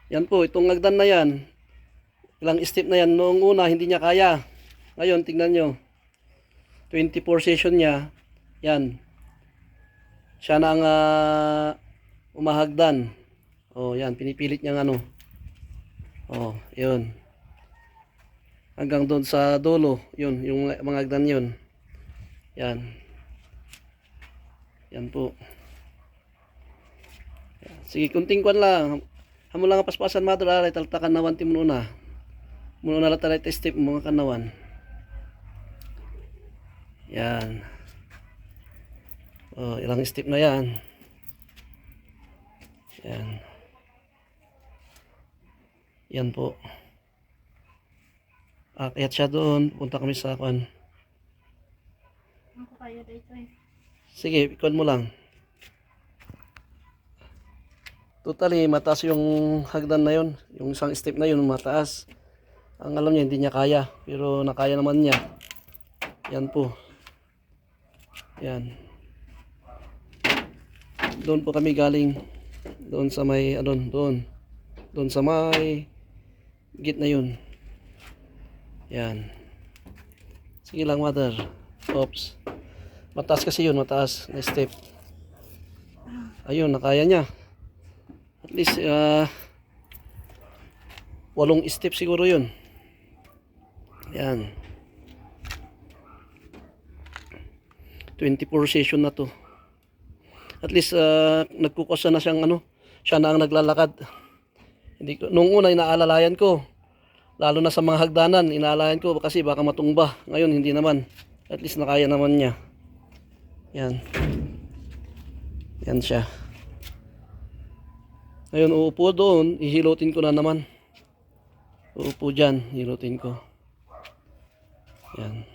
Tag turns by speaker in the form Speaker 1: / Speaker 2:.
Speaker 1: Yan po, itong hagdan na yan. Ilang step na yan. Noong una, hindi niya kaya. Ngayon, tingnan nyo. 24 session niya. Yan. Siya na ang umahagdan. Oh, yan. Pinipilit niya ano. Oh, yun. Hanggang doon sa dulo. Yun, yung mga hagdan yun. Yan. Yan po. Yan. Sige, kunting kwan lang. Hamo lang paspasan madura. Taltakan na wanti muna. Muna na tayo step mga kanawan. Yan. Oh, ilang step na yan. Yan. Yan po. Akyat siya doon. Punta kami sa kwan.
Speaker 2: Ako kaya dito eh.
Speaker 1: Sige, ikon mo lang. Totally, mataas yung hagdan na yun. Yung isang step na yun, mataas. Ang alam niya, hindi niya kaya. Pero nakaya naman niya. Yan po. Yan. Doon po kami galing. Doon sa may, doon. Doon sa may git na yun. Yan. Sige lang, mother. Oops. Mataas kasi yun, mataas na step. Ayun, nakaya niya. At least, 8 step siguro yun. Yan. 24 session na to. At least, nagkukusa na siyang siya na ang naglalakad. Hindi ko, nung una, inaalalayan ko. Lalo na sa mga hagdanan, inaalalayan ko kasi baka matumba. Ngayon, hindi naman. At least, nakaya naman niya. Yan. Yan siya. Ngayon, uupo doon. Ihilutin ko na naman. Uupo dyan. Hilutin ko. Yan.